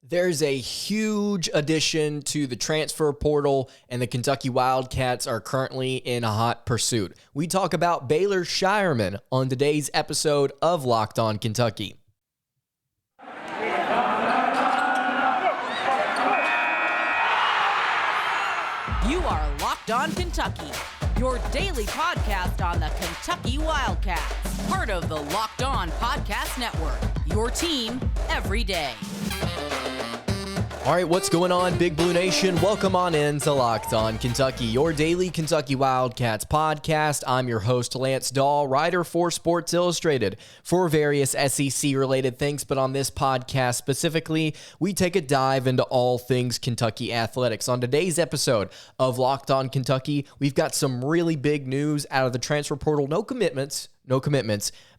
There's a huge addition to the transfer portal, and the Kentucky Wildcats are currently in a hot pursuit. We talk about Baylor Scheierman on today's episode of Locked On Kentucky. You are Locked On Kentucky, your daily podcast on the Kentucky Wildcats, part of the Locked On Podcast Network, your team every day. All right, what's going on, Big Blue Nation? Welcome on in to Locked On Kentucky, your daily Kentucky Wildcats podcast. I'm your host, Lance Dawe, writer for Sports Illustrated for various SEC-related things, but on this podcast specifically, we take a dive into all things Kentucky athletics. On today's episode of Locked On Kentucky, we've got some really big news out of the transfer portal. No commitments,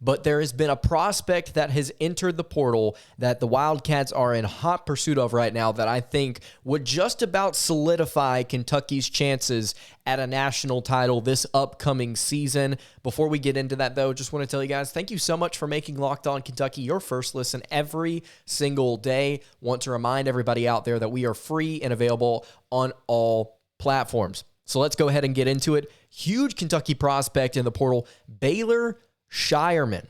but there has been a prospect that has entered the portal that the Wildcats are in hot pursuit of right now that I think would just about solidify Kentucky's chances at a national title this upcoming season. Before we get into that, though, just want to tell you guys, thank you so much for making Locked On Kentucky your first listen every single day. Want to remind everybody out there that we are free and available on all platforms. So let's go ahead and get into it. Huge Kentucky prospect in the portal, Baylor Scheierman.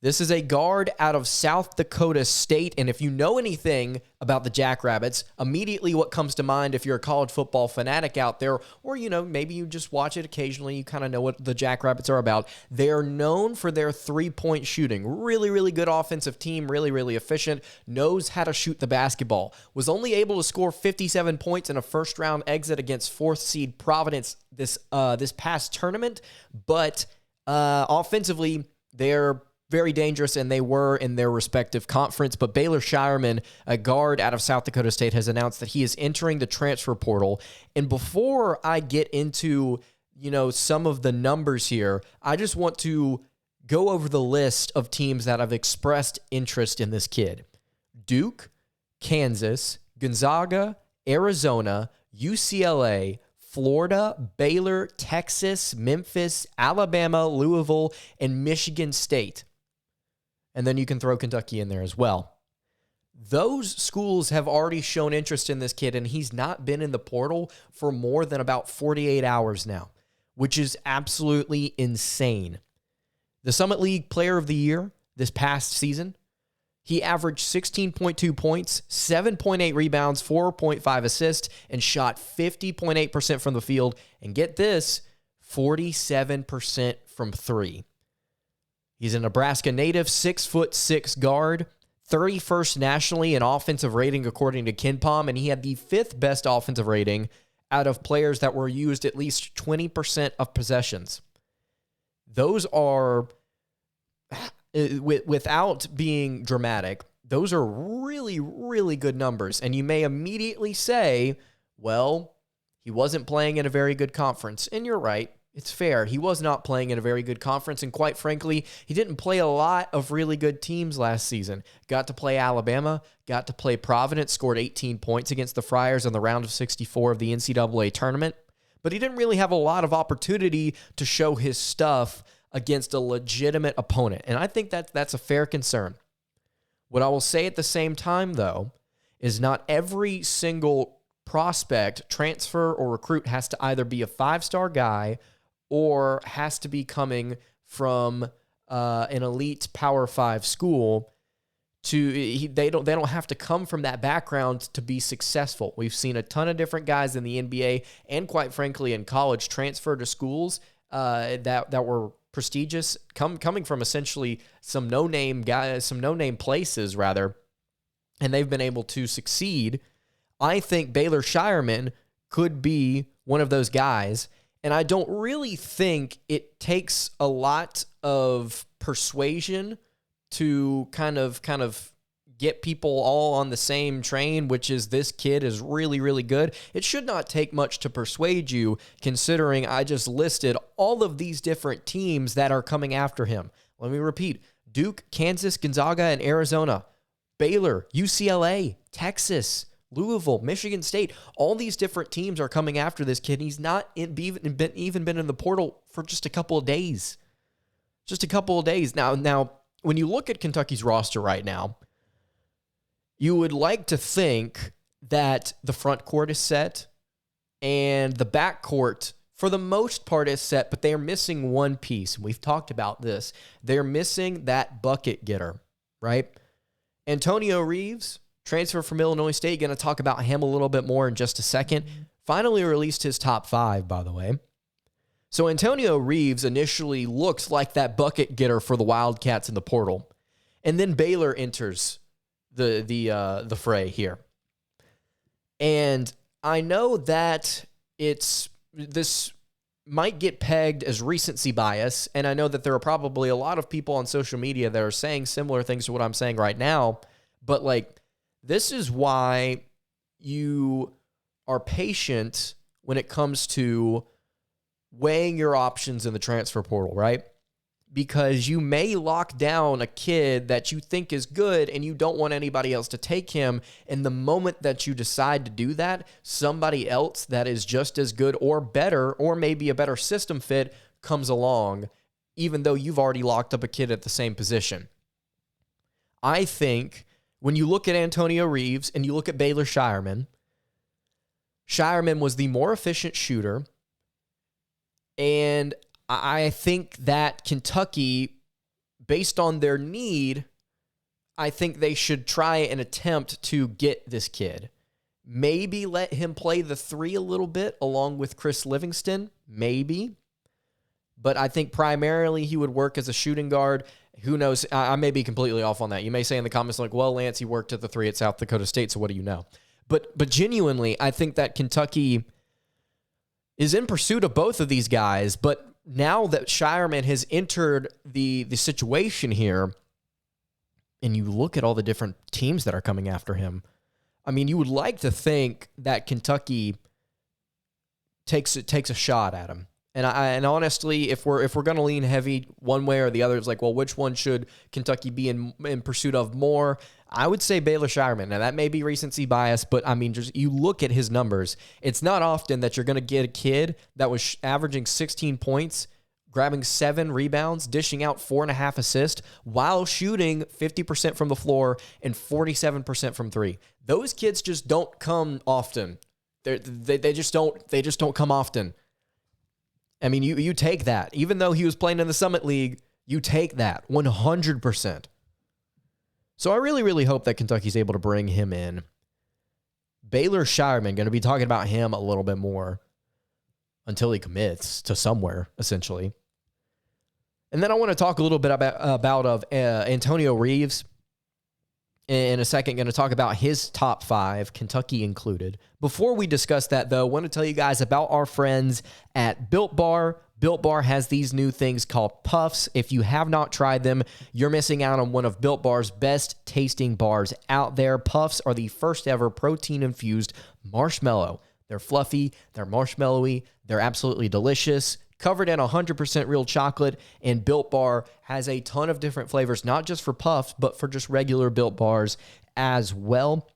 This is a guard out of South Dakota State, and if you know anything about the Jackrabbits, immediately what comes to mind if you're a college football fanatic out there, or maybe you just watch it occasionally, you kind of know what the Jackrabbits are about. They're known for their three-point shooting. Really, really good offensive team, really, really efficient, knows how to shoot the basketball. Was only able to score 57 points in a first-round exit against fourth seed Providence this past tournament, but offensively, they're very dangerous, and they were in their respective conference. But Baylor Scheierman, a guard out of South Dakota State, has announced that he is entering the transfer portal. And before I get into, some of the numbers here, I just want to go over the list of teams that have expressed interest in this kid. Duke, Kansas, Gonzaga, Arizona, UCLA, Florida, Baylor, Texas, Memphis, Alabama, Louisville, and Michigan State. And then you can throw Kentucky in there as well. Those schools have already shown interest in this kid, and he's not been in the portal for more than about 48 hours now, which is absolutely insane. The Summit League Player of the Year this past season, he averaged 16.2 points, 7.8 rebounds, 4.5 assists, and shot 50.8% from the field. And get this, 47% from three. He's a Nebraska native, 6'6" guard, 31st nationally in offensive rating according to KenPom, and he had the 5th best offensive rating out of players that were used at least 20% of possessions. Those are, without being dramatic, those are really, really good numbers. And you may immediately say, well, he wasn't playing in a very good conference. And you're right. It's fair. He was not playing in a very good conference, and quite frankly, he didn't play a lot of really good teams last season. Got to play Alabama, got to play Providence, scored 18 points against the Friars in the round of 64 of the NCAA tournament, but he didn't really have a lot of opportunity to show his stuff against a legitimate opponent, and I think that's a fair concern. What I will say at the same time, though, is not every single prospect, transfer, or recruit has to either be a 5-star guy or has to be coming from an elite Power 5 school. They don't have to come from that background to be successful. We've seen a ton of different guys in the NBA and, quite frankly, in college transfer to schools that were prestigious, coming from essentially some no-name guys, some no-name places rather, and they've been able to succeed. I think Baylor Scheierman could be one of those guys. And I don't really think it takes a lot of persuasion to kind of get people all on the same train, which is this kid is really, really good. It should not take much to persuade you, considering I just listed all of these different teams that are coming after him. Let me repeat: Duke, Kansas, Gonzaga, and Arizona, Baylor, UCLA, Texas, Louisville, Michigan State, all these different teams are coming after this kid. He's not even been in the portal for just a couple of days. Now, when you look at Kentucky's roster right now, You would like to think that the front court is set and the back court, for the most part, is set, but they are missing one piece. We've talked about this. They're missing that bucket getter, right? Antonio Reeves, transfer from Illinois State, going to talk about him a little bit more in just a second. Finally released his top 5, by the way. So Antonio Reeves initially looks like that bucket getter for the Wildcats in the portal. And then Baylor enters the fray here. And I know that this might get pegged as recency bias, and I know that there are probably a lot of people on social media that are saying similar things to what I'm saying right now, but like, this is why you are patient when it comes to weighing your options in the transfer portal, right? Because you may lock down a kid that you think is good and you don't want anybody else to take him. And the moment that you decide to do that, somebody else that is just as good or better, or maybe a better system fit, comes along, even though you've already locked up a kid at the same position. I think when you look at Antonio Reeves and you look at Baylor Scheierman, Scheierman was the more efficient shooter. And I think that Kentucky, based on their need, I think they should try and attempt to get this kid. Maybe let him play the 3 a little bit along with Chris Livingston. Maybe. But I think primarily he would work as a shooting guard. Who knows? I may be completely off on that. You may say in the comments like, well, Lance, he worked at the 3 at South Dakota State, so what do you know? But genuinely, I think that Kentucky is in pursuit of both of these guys, but now that Scheierman has entered the situation here, and you look at all the different teams that are coming after him, I mean, you would like to think that Kentucky takes a shot at him. And honestly, if we're going to lean heavy one way or the other, it's like, well, which one should Kentucky be in pursuit of more? I would say Baylor Scheierman. Now, that may be recency bias, but I mean, just you look at his numbers. It's not often that you're going to get a kid that was averaging 16 points, grabbing 7 rebounds, dishing out 4.5 assists, while shooting 50% from the floor and 47% from 3. Those kids just don't come often. They just don't come often. I mean, you take that. Even though he was playing in the Summit League, you take that 100%. So I really, really hope that Kentucky's able to bring him in. Baylor Scheierman, going to be talking about him a little bit more until he commits to somewhere, essentially. And then I want to talk a little bit about Antonio Reeves. In a second, going to talk about his top 5, Kentucky included. Before we discuss that, though, I want to tell you guys about our friends at Built Bar. Built Bar has these new things called Puffs. If you have not tried them, you're missing out on one of Built Bar's best tasting bars out there. Puffs are the first ever protein-infused marshmallow. They're fluffy, they're marshmallowy, they're absolutely delicious. Covered in 100% real chocolate, and Built Bar has a ton of different flavors, not just for Puffs, but for just regular Built Bars as well.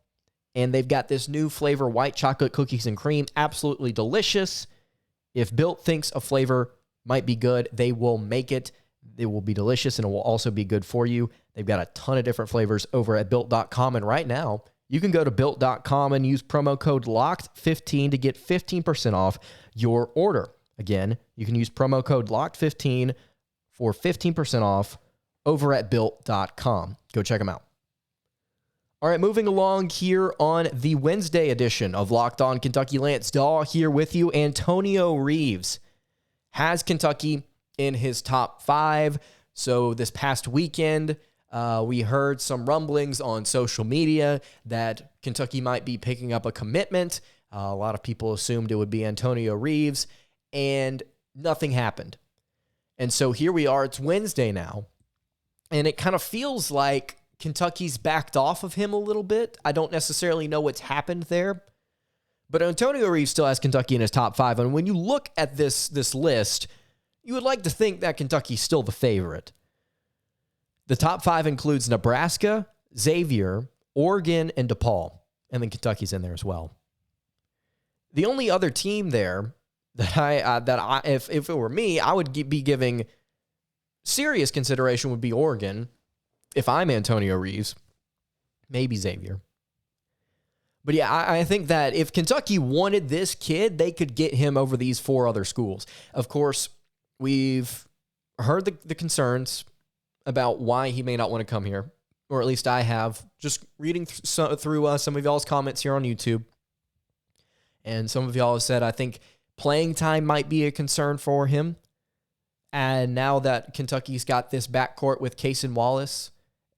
And they've got this new flavor, white chocolate cookies and cream, absolutely delicious. If Built thinks a flavor might be good, they will make it. It will be delicious, and it will also be good for you. They've got a ton of different flavors over at Built.com, and right now, you can go to Built.com and use promo code LOCKED15 to get 15% off your order. Again, you can use promo code LOCKED15 for 15% off over at Built.com. Go check them out. All right, moving along here on the Wednesday edition of Locked On Kentucky. Lance Dawe here with you. Antonio Reeves has Kentucky in his top 5. So this past weekend, we heard some rumblings on social media that Kentucky might be picking up a commitment. A lot of people assumed it would be Antonio Reeves, and nothing happened. And so here we are. It's Wednesday now, and it kind of feels like Kentucky's backed off of him a little bit. I don't necessarily know what's happened there, but Antonio Reeves still has Kentucky in his top 5. And when you look at this list, you would like to think that Kentucky's still the favorite. The top 5 includes Nebraska, Xavier, Oregon, and DePaul. And then Kentucky's in there as well. The only other team there that if it were me, I would be giving serious consideration would be Oregon. If I'm Antonio Reeves, maybe Xavier. But yeah, I think that if Kentucky wanted this kid, they could get him over these 4 other schools. Of course, we've heard the concerns about why he may not want to come here, or at least I have, just reading through some of y'all's comments here on YouTube. And some of y'all have said, I think playing time might be a concern for him. And now that Kentucky's got this backcourt with Cason Wallace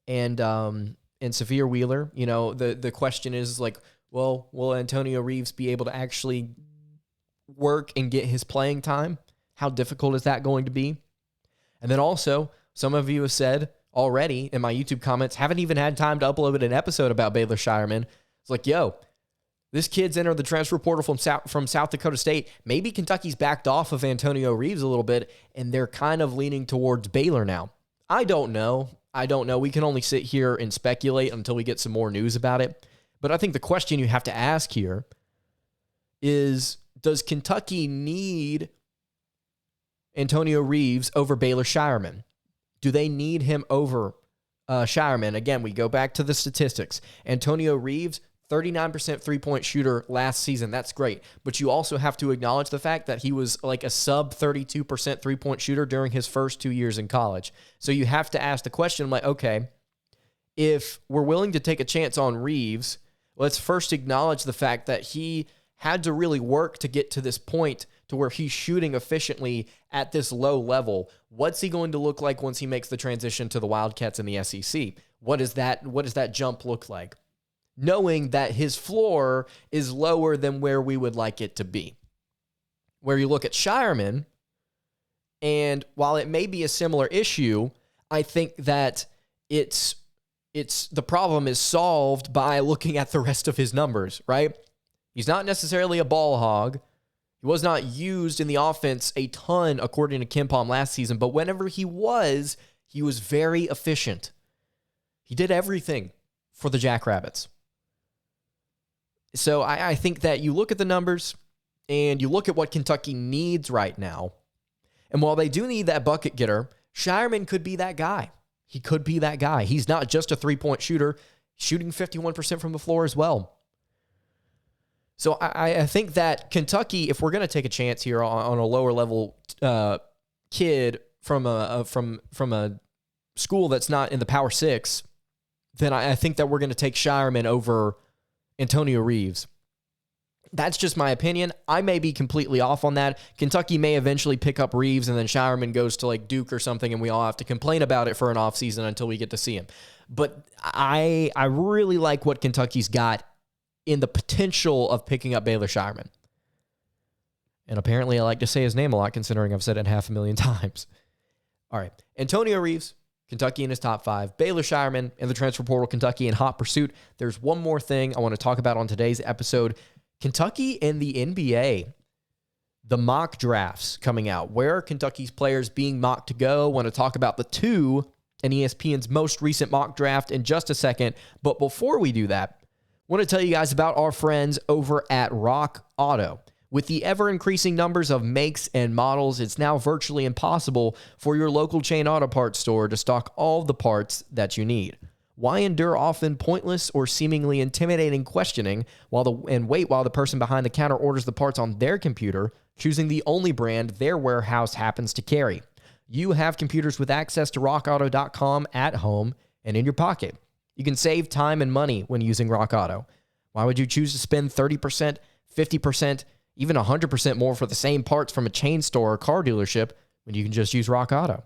and Severe Wheeler, you know, the question is like, well, will Antonio Reeves be able to actually work and get his playing time? How difficult is that going to be? And then also, some of you have said already in my YouTube comments, haven't even had time to upload an episode about Baylor Scheierman. It's like, yo, this kid's entered the transfer portal from South Dakota State. Maybe Kentucky's backed off of Antonio Reeves a little bit, and they're kind of leaning towards Baylor now. I don't know. We can only sit here and speculate until we get some more news about it. But I think the question you have to ask here is, does Kentucky need Antonio Reeves over Baylor Scheierman? Do they need him over Scheierman? Again, we go back to the statistics. Antonio Reeves, 39% three-point shooter last season. That's great. But you also have to acknowledge the fact that he was like a sub 32% three-point shooter during his first 2 years in college. So you have to ask the question, like, okay, if we're willing to take a chance on Reeves, let's first acknowledge the fact that he had to really work to get to this point to where he's shooting efficiently at this low level. What's he going to look like once he makes the transition to the Wildcats in the SEC? What does that jump look like? Knowing that his floor is lower than where we would like it to be. Where you look at Scheierman, and while it may be a similar issue, I think that it's the problem is solved by looking at the rest of his numbers, right? He's not necessarily a ball hog. He was not used in the offense a ton, according to Ken Palm last season, but whenever he was very efficient. He did everything for the Jackrabbits. So I think that you look at the numbers and you look at what Kentucky needs right now, and while they do need that bucket getter, Scheierman could be that guy. He could be that guy. He's not just a three-point shooter, shooting 51% from the floor as well. So I think that Kentucky, if we're going to take a chance here on a lower level kid from a school that's not in the Power Six, then I think that we're going to take Scheierman over Antonio Reeves. That's just my opinion. I may be completely off on that. Kentucky may eventually pick up Reeves, and then Scheierman goes to like Duke or something, and we all have to complain about it for an offseason until we get to see him. But I really like what Kentucky's got in the potential of picking up Baylor Scheierman. And apparently I like to say his name a lot, considering I've said it 500,000 times. All right. Antonio Reeves, Kentucky in his top 5. Baylor Scheierman in the transfer portal, Kentucky in hot pursuit. There's one more thing I want to talk about on today's episode. Kentucky and the NBA. The mock drafts coming out. Where are Kentucky's players being mocked to go? I want to talk about the 2 in ESPN's most recent mock draft in just a second. But before we do that, I want to tell you guys about our friends over at Rock Auto. With the ever-increasing numbers of makes and models, it's now virtually impossible for your local chain auto parts store to stock all the parts that you need. Why endure often pointless or seemingly intimidating questioning and wait while the person behind the counter orders the parts on their computer, choosing the only brand their warehouse happens to carry? You have computers with access to rockauto.com at home and in your pocket. You can save time and money when using Rock Auto. Why would you choose to spend 30%, 50%, even 100% more for the same parts from a chain store or car dealership when you can just use Rock Auto?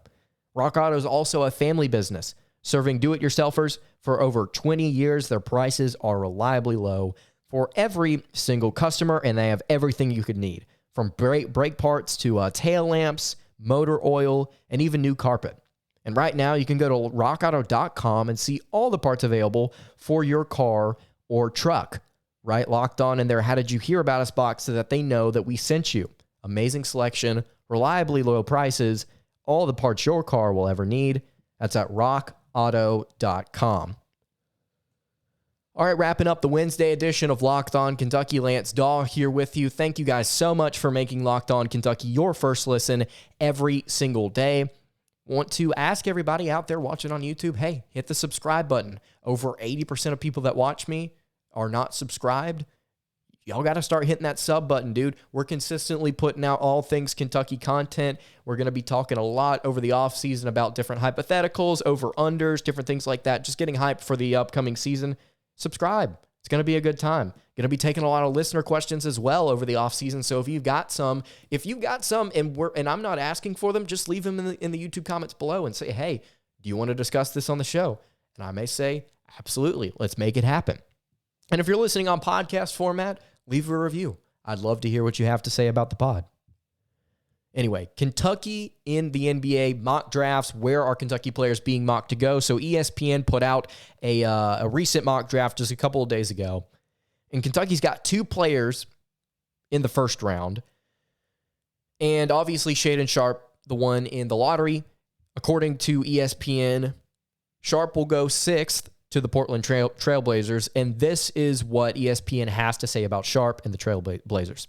Rock Auto is also a family business, serving do-it-yourselfers for over 20 years. Their prices are reliably low for every single customer, and they have everything you could need, from brake parts to tail lamps, motor oil, and even new carpet. And right now, you can go to rockauto.com and see all the parts available for your car or truck. Right? Locked On in their How Did You Hear About Us box so that they know that we sent you. Amazing selection, reliably low prices, all the parts your car will ever need. That's at rockauto.com. All right, wrapping up the Wednesday edition of Locked On Kentucky. Lance Dawe here with you. Thank you guys so much for making Locked On Kentucky your first listen every single day. Want to ask everybody out there watching on YouTube, hey, hit the subscribe button. Over 80% of people that watch me are not subscribed, y'all got to start hitting that sub button, dude. We're consistently putting out all things Kentucky content. We're going to be talking a lot over the offseason about different hypotheticals, over-unders, different things like that. Just getting hyped for the upcoming season. Subscribe. It's going to be a good time. Going to be taking a lot of listener questions as well over the offseason. So if you've got some, and I'm not asking for them, just leave them in the YouTube comments below and say, hey, do you want to discuss this on the show? And I may say, absolutely. Let's make it happen. And if you're listening on podcast format, leave a review. I'd love to hear what you have to say about the pod. Anyway, Kentucky in the NBA mock drafts. Where are Kentucky players being mocked to go? So ESPN put out a recent mock draft just a couple of days ago. And Kentucky's got 2 players in the first round. And obviously Shaedon Sharpe, the one in the lottery. According to ESPN, Sharpe will go 6th to the Portland Trailblazers. And this is what ESPN has to say about Sharpe and the Trailblazers.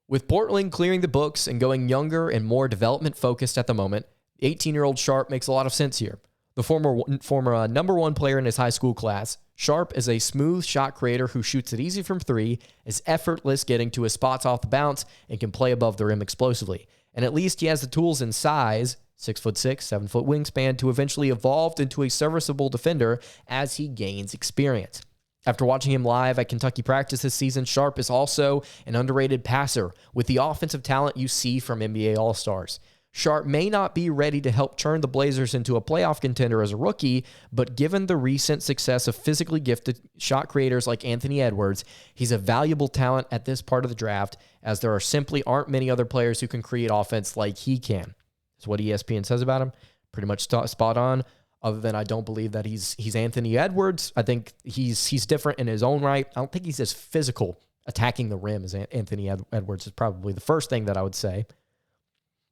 With Portland clearing the books and going younger and more development-focused at the moment, 18-year-old Sharpe makes a lot of sense here. The former number 1 player in his high school class, Sharpe is a smooth shot creator who shoots it easy from 3, is effortless getting to his spots off the bounce, and can play above the rim explosively. And at least he has the tools and size, 6'6", 7-foot wingspan, to eventually evolve into a serviceable defender as he gains experience. After watching him live at Kentucky practice this season, Sharpe is also an underrated passer with the offensive talent you see from NBA All-Stars. Sharpe may not be ready to help turn the Blazers into a playoff contender as a rookie, but given the recent success of physically gifted shot creators like Anthony Edwards, he's a valuable talent at this part of the draft, as there simply aren't many other players who can create offense like he can. That's what ESPN says about him. Pretty much spot on. Other than I don't believe that he's Anthony Edwards. I think he's different in his own right. I don't think he's as physical attacking the rim as Anthony Edwards is probably the first thing that I would say.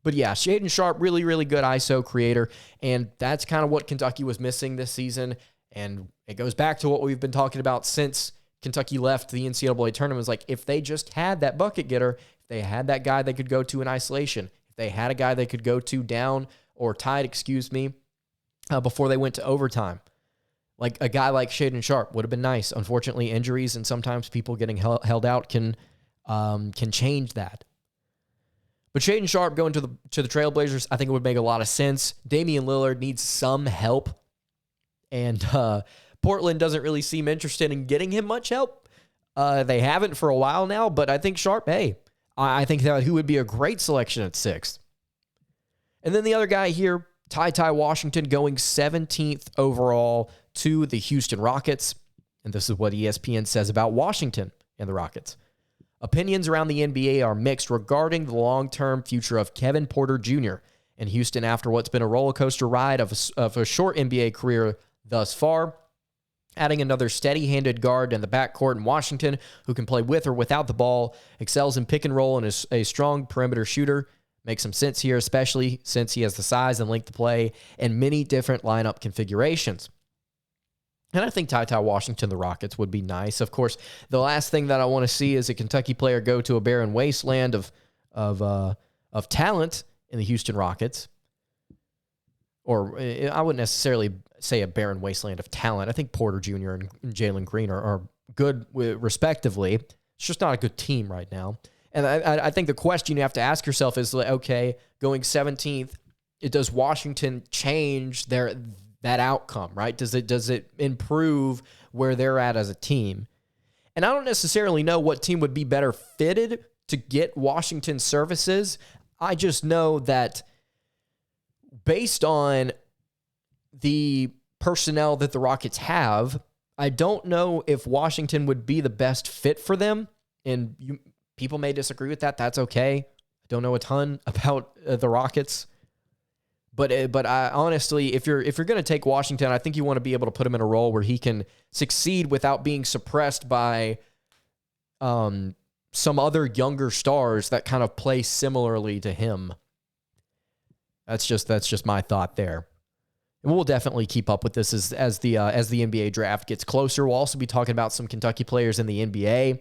But yeah, Shaedon Sharpe, really, really good ISO creator, and that's kind of what Kentucky was missing this season, and it goes back to what we've been talking about since Kentucky left the NCAA tournament. It's like, if they just had that bucket getter, if they had that guy they could go to in isolation, if they had a guy they could go to down or tied, before they went to overtime, like a guy like Shaedon Sharpe would have been nice. Unfortunately, injuries and sometimes people getting held out can change that. But Shaedon Sharpe going to the Trailblazers, I think it would make a lot of sense. Damian Lillard needs some help, and Portland doesn't really seem interested in getting him much help. They haven't for a while now, but I think Sharpe, I think that he would be a great selection at 6th. And then the other guy here, TyTy Washington, going 17th overall to the Houston Rockets. And this is what ESPN says about Washington and the Rockets. Opinions around the NBA are mixed regarding the long-term future of Kevin Porter Jr. in Houston after what's been a roller coaster ride of a short NBA career thus far. Adding another steady-handed guard in the backcourt in Washington who can play with or without the ball, excels in pick and roll, and is a strong perimeter shooter. Makes some sense here, especially since he has the size and length to play in many different lineup configurations. And I think TyTy Washington, the Rockets, would be nice. Of course, the last thing that I want to see is a Kentucky player go to a barren wasteland of talent in the Houston Rockets. Or I wouldn't necessarily say a barren wasteland of talent. I think Porter Jr. and Jalen Green are good respectively. It's just not a good team right now. And I think the question you have to ask yourself is, okay, going 17th, does Washington change that outcome, right? Does it improve where they're at as a team? And I don't necessarily know what team would be better fitted to get Washington's services. I just know that based on the personnel that the Rockets have, I don't know if Washington would be the best fit for them. And people may disagree with that. That's okay. I don't know a ton about the Rockets. But I honestly, if you're going to take Washington, I think you want to be able to put him in a role where he can succeed without being suppressed by some other younger stars that kind of play similarly to him. That's just my thought there. And we'll definitely keep up with this as the NBA draft gets closer. We'll also be talking about some Kentucky players in the NBA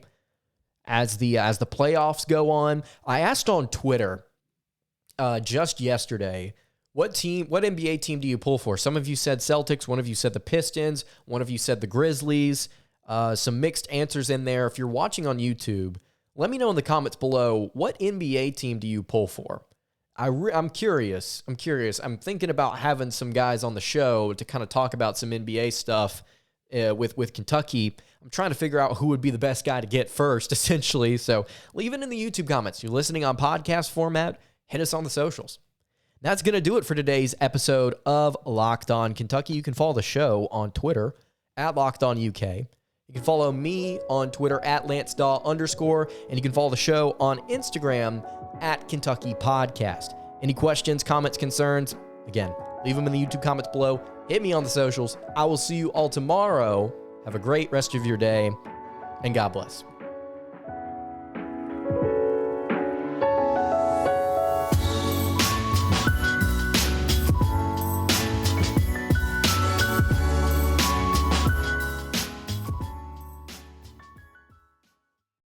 as the playoffs go on. I asked on Twitter just yesterday, what NBA team do you pull for? Some of you said Celtics, one of you said the Pistons, one of you said the Grizzlies. Some mixed answers in there. If you're watching on YouTube, let me know in the comments below, what NBA team do you pull for? I'm curious. I'm thinking about having some guys on the show to kind of talk about some NBA stuff with Kentucky. I'm trying to figure out who would be the best guy to get first, essentially. So leave it in the YouTube comments. You're listening on podcast format, hit us on the socials. That's going to do it for today's episode of Locked On Kentucky. You can follow the show on Twitter at Locked On UK. You can follow me on Twitter at LanceDawe_, and you can follow the show on Instagram at Kentucky Podcast. Any questions, comments, concerns? Again, leave them in the YouTube comments below. Hit me on the socials. I will see you all tomorrow. Have a great rest of your day, and God bless.